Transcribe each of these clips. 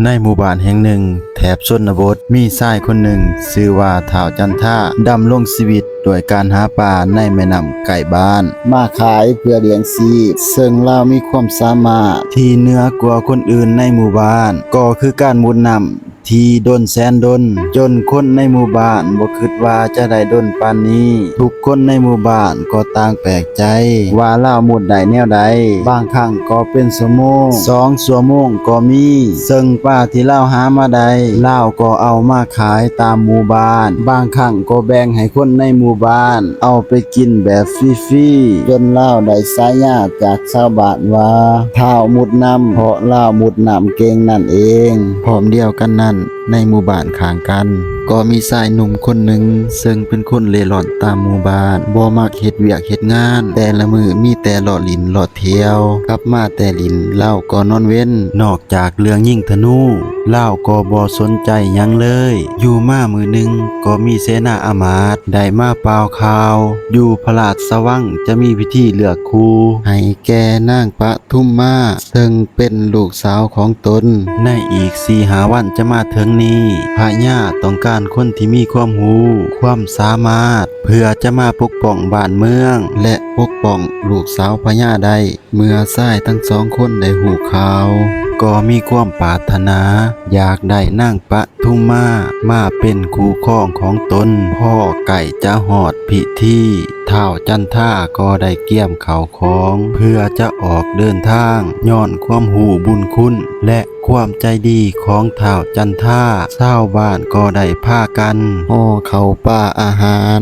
ในหมู่บ้านแห่งหนึ่งแถบชนบทมีชายคนหนึ่งชื่อว่าท้าวจันท่าดำรงชีวิตโดยการหาปลาในแม่น้ำใกล้บ้านมาขายเพื่อเลี้ยงชีพซึ่งเรามีความสามารถที่เหนือกว่าคนอื่นในหมู่บ้านก็คือการมุดน้ำที่ดนแสนดนจนคนในหมู่บ้านบ่คิดว่าจะได้ดนปานนี้ทุกคนในหมู่บ้านก็ต่างแปลกใจว่าลาวมุดได้แนวใดบางครั้งก็เป็นชั่วโมง2 ชั่วโมงก็มีซึ่งปลาที่ลาวหามาได้ลาวก็เอามาขายตามหมู่บ้านบางครั้งก็แบ่งให้คนในหมู่บ้านเอาไปกินแบบฟรีๆจนลาวได้ฉายาจากชาวบ้านว่าท้าวมุดน้ำเพราะลาวมุดน้ำเก่งนั่นเองพร้อมเดียวกันนั้นในหมู่บ้านข้างกันก็มีชายหนุ่มคนหนึ่งซึ่งเป็นคนเล่ร่อนตามหมู่บ้านบ่มักเฮ็ดเวียกเฮ็ดงานแต่ละมื้อมีแต่เลาะลินเลาะเที่ยวกลับมาแต่ลินเล่าก็นอนเว้นนอกจากเรื่องยิงธนูเล่าก็บ่สนใจหยังเลยอยู่มามื้อหนึ่งก็มีเสนาอามาตย์ได้มาเป่าข่าวอยู่พระราชวังจะมีพิธีเลือกครูให้แก่นางปทุมมาซึ่งเป็นลูกสาวของตนในอีก 4-5 วันจะมาถึงนี้พญาต้องการคนที่มีความรู้ความสามารถเพื่อจะมาปกป้องบ้านเมืองและปกป้องลูกสาวพญาได้เมื่อชายทั้งสองคนได้หูข่าวก็มีความปรารถนาอยากได้นางปทุมมาเป็นคู่ครองของตนพ่อไก่จะหอดพิธีท้าวจันท่าก็ได้เกี่ยมเข่าของเพื่อจะออกเดินทางย้อนความหูบุญคุณและความใจดีของท้าวจันท่าชาวบ้านก็ได้พากันห่อข้าวปลาอาหาร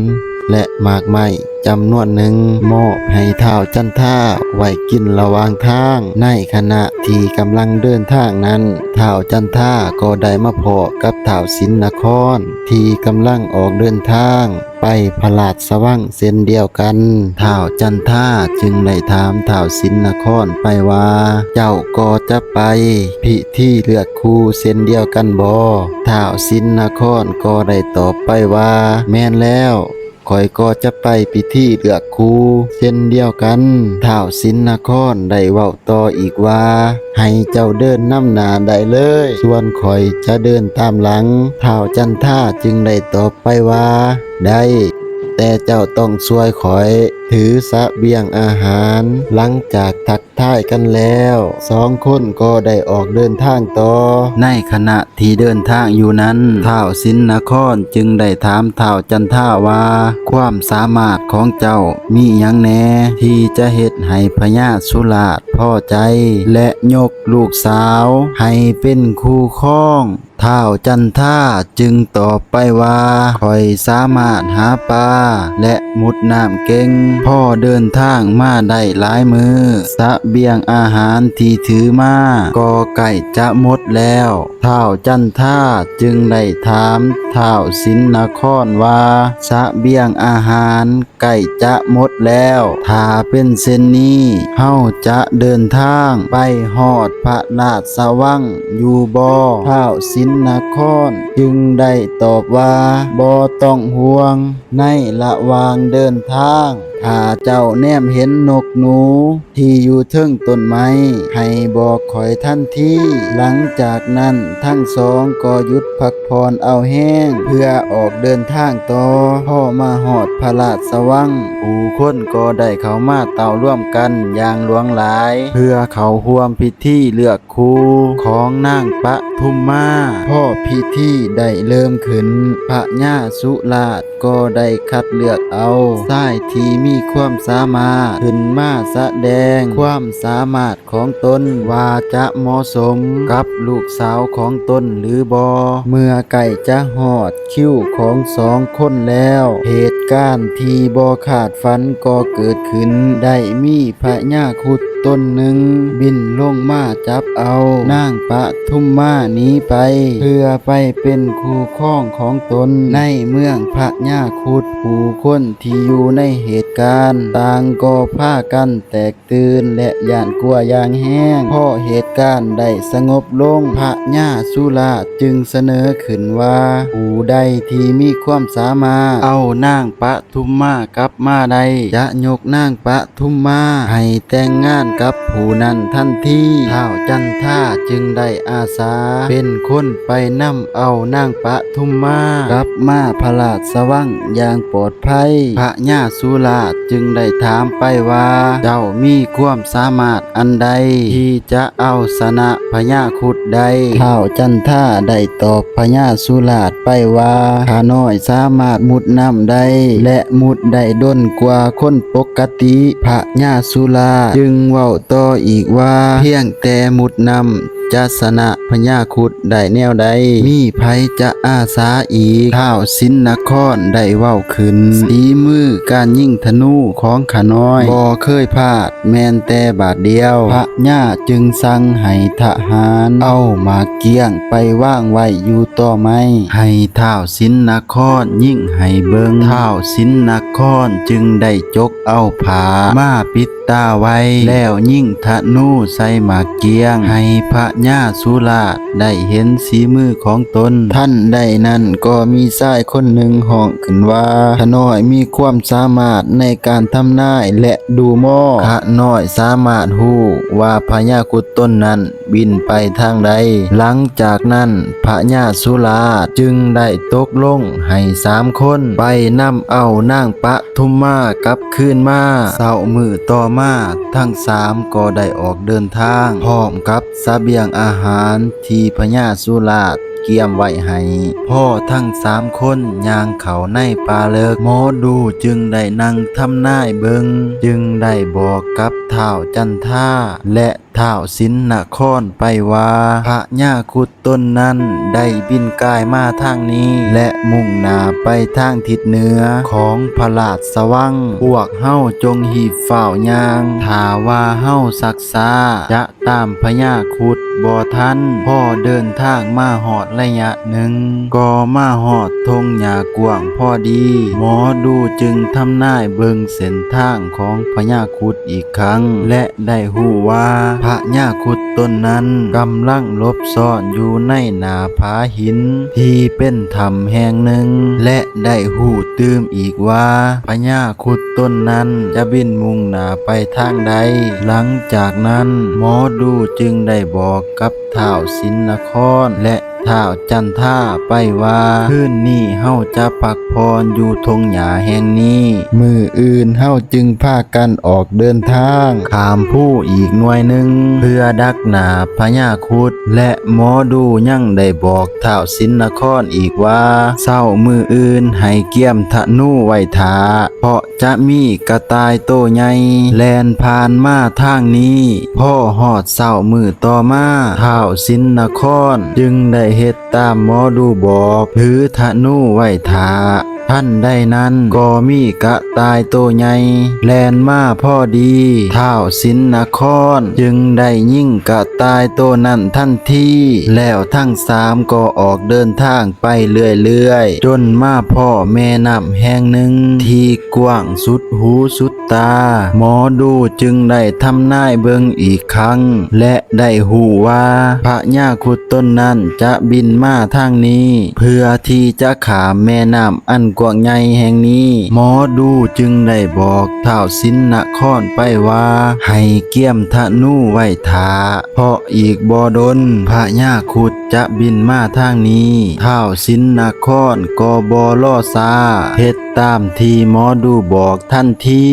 และหมากไม้จำนวนหนึ่งมอบให้ท้าวจันท่าไว้กินระหว่างทางในขณะที่กำลังเดินทางนั้นท้าวจันท่าก็ได้มาพบกับท้าวสินนครที่กำลังออกเดินทางไปพระราชวังเช่นเดียวกันท้าวจันท่าจึงได้ถามท้าวสินนครไปว่าเจ้าก็จะไปพิธีเลือกคู่เช่นเดียวกันบ่ท้าวสินนครก็ได้ตอบไปว่าแม่นแล้วข้อยก็จะไปพิธีเลือกครูเช่นเดียวกันท้าวสินนครได้เว้าต่ออีกว่าให้เจ้าเดินนำหน้าได้เลยส่วนข้อยจะเดินตามหลังท้าวจันท่าจึงได้ตอบไปว่าได้แต่เจ้าต้องช่วยข้อยถือเสบียงอาหารหลังจากทักทายกันแล้วสองคนก็ได้ออกเดินทางต่อในขณะที่เดินทางอยู่นั้นท้าวสินนครจึงได้ถามท้าวจันท่าว่าความสามารถของเจ้ามีหยังแหน่ที่จะเฮ็ดให้พญาสุราษฎร์พอใจและยกลูกสาวให้เป็นคู่ครองท้าวจันท่าจึงตอบไปว่าข้อยสามารถหาปลาและมุดน้ำเก่งพ่อเดินทางมาได้หลายมือเสบียงอาหารที่ถือมาก็ใกล้จะหมดแล้วท้าวจันท่าจึงได้ถามท้าวสินนครว่าเสบียงอาหารใกล้จะหมดแล้วถ้าเป็นเช่นนี้เฮาจะเดินทางไปฮอดพระราชวังอยู่บ่ท้าวสินนครจึงได้ตอบว่าบ่ต้องห่วงในระหว่างเดินทางถ้าเจ้าแนมเห็นนกหนูที่อยู่เทิงต้นไม้ให้บอกข่อยทันทีหลังจากนั้นทั้งสองก็หยุดพักผ่อนเอาแห้งเพื่อออกเดินทางต่อพ่อมาฮอดพระราชวังผู้คนก็ได้เข้ามาเต่าร่วมกันอย่างหลวงหลายเพื่อเข้าร่วมพิธีเลือกครูของนางปทุมมาพ่อพิธีได้เริ่มขึ้นพญาสุราษฎร์ก็ได้คัดเลือกเอาชายที่มีความสามารถขึ้นมาแสดงความสามารถของตนว่าจะเหมาะสมกับลูกสาวของตนหรือบ่เมื่อไก่จะหอดคิวของสองคนแล้วเหตุการณ์ที่บ่คาดฝันก็เกิดขึ้นได้มีพญาครุฑต้นหนึ่งบินลงมาจับเอานางปทุมมาหนีไปเพื่อไปเป็นคู่ครองของตนในเมืองพญาครุฑผู้คนที่อยู่ในเหตุการณ์ต่างก็พากันแตกตื่นและย่านกลัวอย่างแห้งเพราะเหตุการณ์ได้สงบลงพญาสุราษฎร์จึงเสนอขึ้นว่าผู้ใดที่มีความสามารถเอานางปทุมมากลับมาได้จะยกนางปทุมมาให้แต่งงาน กับผู้นั้นทันทีท้าวจันท่าจึงได้อาสาเป็นคนไปนำเอานางปทุมมากลับมาพระราชวังอย่างปลอดภัยพระญาสุราชจึงได้ถามไปว่าเจ้ามีความสามารถอันใดที่จะเอาชนะพญาครุฑได้ท้าวจันท่าได้ตอบพญาสุราชไปว่าข้าน้อยสามารถมุดน้ำได้และมุดได้ด้นกว่าคนปกติพระญาสุราชจึงเว้าต่ออีกว่าเพียงแต่มุดน้ำจะชนะพญาครุฑได้แนวใดมีไผจะอาสาอีกท้าวสินนครได้เว้าขึ้นฝีมือการยิงธนูของข้าน้อยบ่เคยพลาดแม้นแต่บาทเดียวพระญาจึงสั่งให้ทหารเอาหมากเกี้ยงไปวางไว้อยู่ต่อไม้ให้ท้าวสินนครยิงให้เบิงท้าวสินนครจึงได้จกเอาผ้ามาปิดตาไว้แล้วยิงธนูใส่หมากเกี้ยงให้พระญาสุราชได้เห็นสีมือของตนท่านใดนั้นก็มีชายคนหนึ่งห้องขึ้นว่าข้าน้อยมีความสามารถในการทำนายและดูหม้อข้าน้อยสามารถฮู้ว่าพญาครุฑตนนั้นบินไปทางใดหลังจากนั้นพระญาสุราชจึงได้ตกลงให้3 คนไปนำเอานางปทุมมากลับคืนมาเช้ามื้อต่อมาทั้ง3ก็ได้ออกเดินทางพร้อมกับเสบียงอาหารที่พญาสุราชเกียมไว้ให้พ่อทั้ง3 คนย่างเข้าในป่าเลิกหมอดูจึงได้นั่งทำนายเบิงจึงได้บอกกับท้าวจันท่าและท้าวสินนครไปว่าพระญาครุฑตนนั้นได้บินกายมาทางนี้และมุ่งหน้าไปทางทิศเหนือของพระราชวังพวกเฮาจงหีบฝ้าวย่างถ้าว่าเฮาศักษาจะตามพญาครุฑบ่ทันพ่อเดินทางมาหอดระยะหนึ่งก็มาหอดทงหญ้ากว้างพอดีหมอดูจึงทำนายเบิงเส้นทางของพญาครุฑอีกครั้งและได้ฮู้ว่าพระญาครุฑตนนั้นกำลังหลบซ่อนอยู่ในหน้าผาหินที่เป็นถ้ำแห่งหนึ่งและได้ฮู้ตื่มอีกว่าพญาครุฑตนนั้นจะบินมุ่งหน้าไปทางใดหลังจากนั้นหมอดูจึงได้บอกกับท้าวสินนครและท้าวจันท่าไปว่าคืนนี้เฮาจะพักพรอยู่ทงหญ้าแห่งนี้มื้ออื่นเฮาจึงพากันออกเดินทางข้ามผู้อีกหน่วยหนึ่งเพื่อดักหน้าพญาครุฑและหมอดูยังได้บอกท้าวสินนครอีกว่าเช้ามื้ออื่นให้เกียมธนูไว้ท่าเพราะจะมีกระต่ายโตใหญ่แล่นผ่านมาทางนี้พ่อฮอดเช้ามื้อต่อมาท้าวสินนครจึงได้เฮ็ดตามหมอดูบอกถือธนูไว้ท่าท่านได้นั้นก็มีกระต่ายโตใหญ่แล่นมาพอดีท้าวสินนครจึงได้ยิงกระต่ายโตนั้นทันทีแล้วทั้ง3ก็ออกเดินทางไปเรื่อยๆจนมาพ่อแม่น้ำแห่งหนึ่งที่กว้างสุดหูสุดตาหมอดูจึงได้ทำนายเบิงอีกครั้งและได้หูว่าพระญาครุฑตนนั้นจะบินมาทางนี้เพื่อที่จะข้ามแม่น้ำอันกว้างใหญ่แห่งนี้หมอดูจึงได้บอกท้าวสินนครไปว่าให้เกียมธนูไว้ท่าเพราะอีกบ่ดนพระญาครุฑจะบินมาทางนี้ท้าวสินนครก็บ่รอช้าเฮ็ดตามที่หมอดูบอกทันที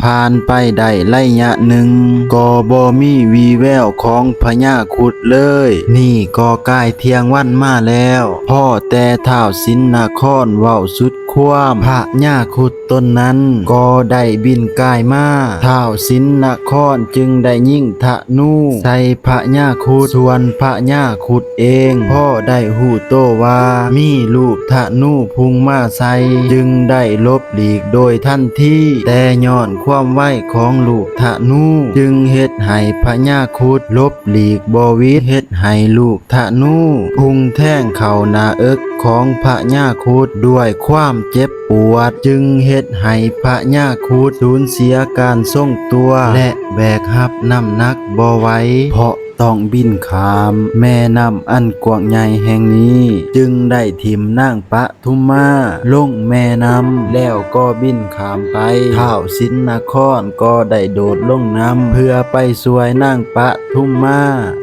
ผ่านไปได้ระยะหนึ่งก็บ่มีวีแววของพญาครุฑเลยนี่ก็ใกล้เที่ยงวันมาแล้วพ่อแต่ท้าวสินนครเว้าสุดความพระญาครุฑตนนั้นก็ได้บินกายมาท้าวสินนครจึงได้ยิงธนูใส่พระญาครุฑส่วนพระญาครุฑเองพ่อได้หู้โตว่ามีลูกธนูพุ่งมาใส่จึงได้ลบหลีกโดยทันทีแต่ย้อนความไวของลูกธนูจึงเฮ็ดให้พระญาครุฑลบหลีกบ่วิดเฮ็ดให้ลูกธนูพุ่งแทงเข้าหน้าอกของพระญาครุฑด้วยความเจ็บปวดจึงเฮ็ดให้พระญาครุฑสูญเสียการทรงตัวและแบกรับน้ำหนักบ่ไหวเพราะ ต้องบินข้ามแม่น้ำอันกว้างใหญ่แห่งนี้จึงได้ทิมนางปทุมมาลงแม่น้ำแล้วก็บินข้ามไปท้าวสินนครก็ได้โดดลงน้ำเพื่อไปช่วยนางปทุมมา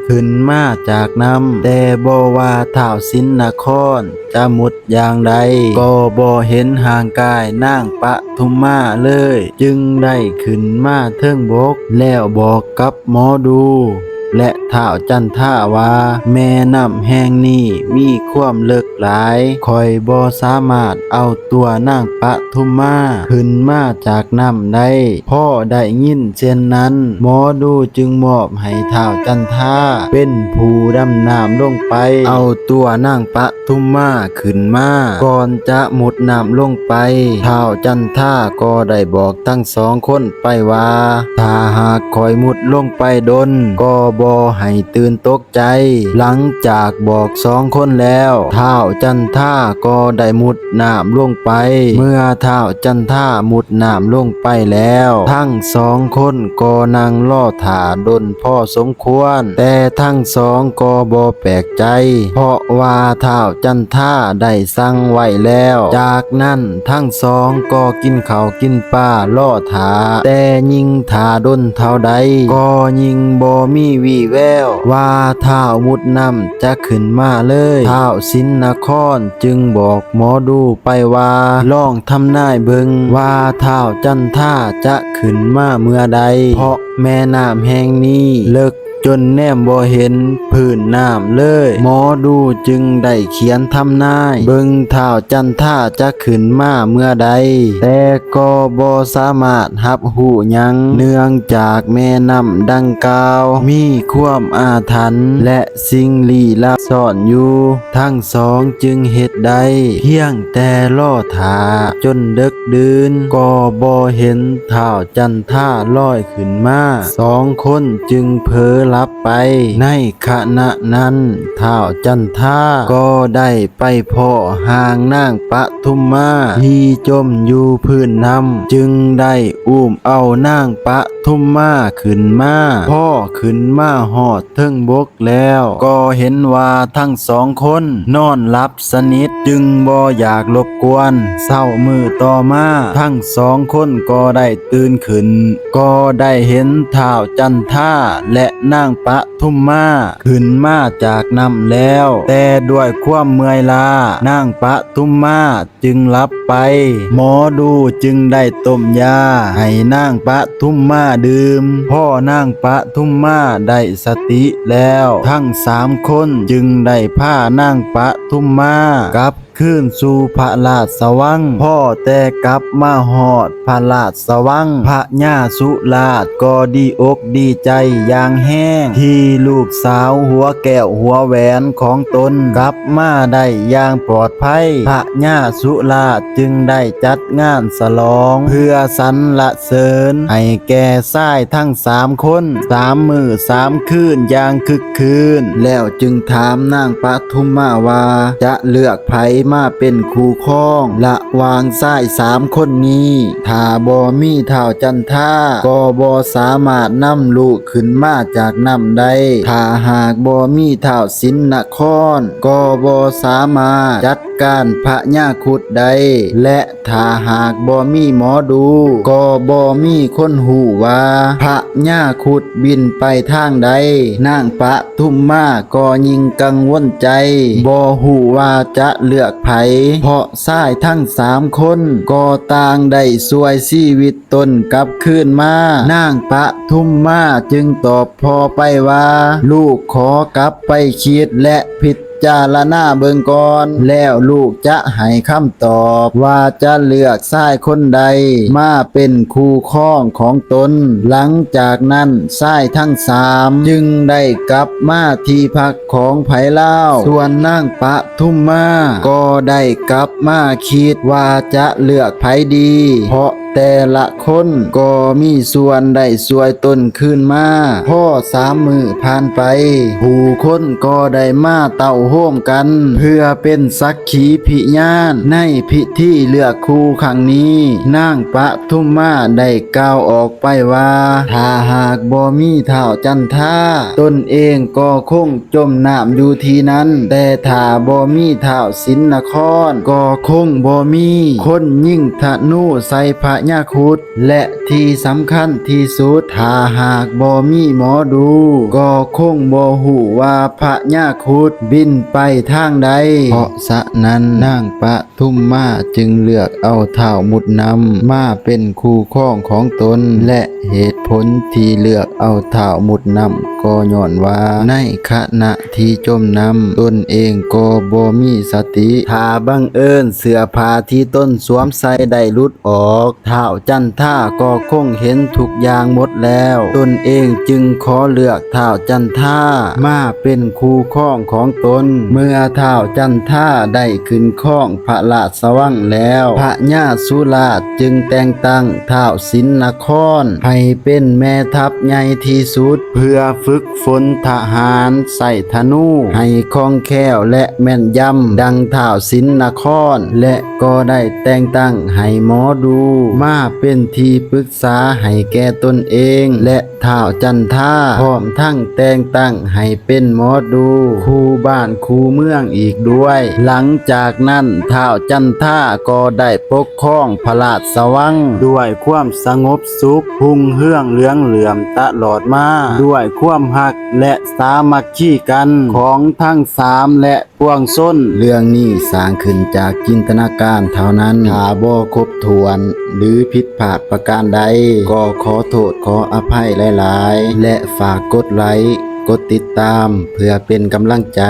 ขึ้นมาจากน้ำแต่บ่ว่าท้าวสินนครจะมุดอย่างใดก็บ่เห็นห่างกายนางปทุมมาเลยจึงได้ขึ้นมาเทิงบกแล้วบอกกับหมอดูและท้าวจันทาว่าแม่น้ำแห่งนี้มีความลึกหลายคอยบ่สามารถเอาตัวนางปทุมมาขึ้นมาจากน้ำได้พ่อได้ยินเช่นนั้นหมอดูจึงมอบให้ท้าวจันทาเป็นผู้ดำน้ำลงไปเอาตัวนางปทุมมาขึ้นมาก่อนจะมุดน้ำลงไปท้าวจันทาก็ได้บอกทั้งสองคนไปว่าถ้าหากคอยมุดลงไปดนก็บ่ให้ตื่นตกใจหลังจากบอกสองคนแล้วท้าวจันทาก็ได้มุดน้ำลงไปเมื่อท้าวจันทามุดน้ำลงไปแล้วทั้งสองคนก็นั่งล่อถ่าดนพ่อสมควรแต่ทั้งสองก็บ่แปลกใจเพราะว่าท้าวจันทาได้สั่งไว้แล้วจากนั้นทั้งสองก็กินข้าวกินปลาล่อถ่าแต่ยิ่งถ่าดนเท่าใดก็ยิ่งบ่มีวี่แววว่าท้าวมุดน้ำจะขึ้นมาเลยท้าวสินนครจึงบอกหมอดูไปว่าลองทำนายเบิงว่าท้าวจันทาจะขึ้นมาเมื่อใดเพราะแม่น้ำแห่งนี้เลิกจนแนมบ่เห็นพื้นน้ำเลยหมอดูจึงได้เขียนทำนายเบิงท้าวจันทาจะขึ้นมาเมื่อใดแต่ก็บ่สามารถรับรู้หยังเนื่องจากแม่น้ำดังกล่าวมีความอาถรรพ์และสิ่งลี้ลับซ่อนอยู่ทั้งสองจึงเฮ็ดได้เพียงแต่ล่อถ่าจนดึกดื่นก็บ่เห็นท้าวจันทาลอยขึ้นมาสองคนจึงเผลอหลับไปในขณะนั้นท้าวจันทาก็ได้ไปพ้อห่างนางปทุมมาที่จมอยู่พื้นน้ำจึงได้อุ้มเอานางปทุมมาขึ้นมาพ่อขึ้นมาหอดเทิงบกแล้วก็เห็นว่าทั้งสองคนนอนหลับสนิทจึงบ่อยากรบกวนเศร้ามือต่อมาทั้งสองคนก็ได้ตื่นขึ้นก็ได้เห็นท้าวจันทาและนางปทุมมาขึ้นมาจากน้ำแล้วแต่ด้วยความเมื่อยล้านางปทุมมาจึงหลับไปหมอดูจึงได้ต้มยาให้นางปทุมมาดื่มพ่อนางปทุมมาได้สติแล้วทั้งสามคนจึงได้พานางปทุมมากลับขึ้นสู่พระราชวังพ่อแต่กลับมาหอดพระราชวังพระญาสุราชก็ดีอกดีใจอย่างแห้งที่ลูกสาวหัวแก้วหัวแหวนของตนกลับมาได้อย่างปลอดภัยพระญาสุราชจึงได้จัดงานฉลองเพื่อสรรเสริญให้แก่ชายทั้งสามคน3 มื้อ 3 คืนอย่างคึกคืนแล้วจึงถามนางปทุมมาว่าจะเลือกไผมาเป็นคู่ครองละวางชาย3 คนนี้ถ้าบ่มีท้าวจันทาก็บ่สามารถนำลูกขึ้นมาจากน้ำได้ถ้าหากบ่มีท้าวสินนครก็บ่สามารถจัดการพระญาครุฑได้และถ้าหากบ่มีหมอดูก็บ่มีคนหูว่าพระญาครุฑบินไปทางใดนางปทุมมาก็ยิ่งกังวลใจบ่หูว่าจะเลือกไผเพราะชายทั้ง3 คนก็ต่างได้ช่วยชีวิตตนกลับคืนมานางปทุมมาจึงตอบพ่อไปว่าลูกขอกลับไปคิดและพิจารณาเบิ่งก่อนแล้วลูกจะให้คำตอบว่าจะเลือกชายคนใดมาเป็นคู่ครองของตนหลังจากนั้นชายทั้ง3จึงได้กลับมาที่พักของไผเล่าส่วนนางปทุมมาก็ได้กลับมาคิดว่าจะเลือกไผดีเพราะ แต่ละคนก็มีส่วนได้ช่วยตนขึ้นมาพ่อ3 มื้อผ่านไปผู้คนก็ได้มาเต้าโฮมกัน เพื่อเป็นสักขีพิญาณในพิธีเลือกคู่ครั้งนี้นางปทุมมาได้กล่าวออกไปว่าถ้าหากบ่มีเฒ่าจันทาตนเองก็คงจมน้ำอยู่ที่นั้นแต่ถ้าบ่มีเฒ่าสินนครก็คงบ่มีคนยิ่งธนูใส่พระยาครุฑและที่สำคัญที่สุดถ้าหากบ่มีหมอดูก็คงบ่ฮู้ว่าพระยาครุฑบินไปทางใดเพราะฉะนั้นนางปทุมมาจึงเลือกเอาเท้ามุดนำมาเป็นคู่ครองของตนและเหตุผลที่เลือกเอาเท้ามุดนำก็ย้อนว่าในขณะที่จมน้ำตนเองก็บ่มีสติถ้าบังเอิญเสื้อผ้าที่ตนสวมใส่ได้หลุดออกเท้าจันทาก็คงเห็นทุกอย่างหมดแล้วตนเองจึงขอเลือกเท้าจันทามาเป็นคู่ครองของตนเมื่อเท้าจันทาได้ขึ้นครองพระราชวังแล้วพระญาสุราชจึงแต่งตั้งเท้าสินนครให้เป็นแม่ทัพใหญ่ที่สุดเพื่อฝึกฝนทหารใส่ธนูให้คล่องแคล่วและแม่นยำดังเท้าสินนครและก็ได้แต่งตั้งให้หมอดูมาเป็นที่ปรึกษาให้แก่ตนเองและเท้าจันทาพร้อมทั้งแต่งตั้งให้เป็นหมอดูคู่บ้านคู่เมืองอีกด้วยหลังจากนั้นเท้าจันทาก็ได้ปกครองพระราชวังด้วยความสงบสุขหุ่งเฮืองเหลืองเหลื่อมตลอดมาด้วยความหักและสามัคคีกันของทั้ง3และปวงชนเรื่องนี้สร้างขึ้นจากจินตนาการเท่านั้นถ้าบ่ครบถ้วนหรือผิดพลาดประการใดก็ขอโทษขออภัยหลายๆและฝากกดไลค์กดติดตามเพื่อเป็นกำลังใจ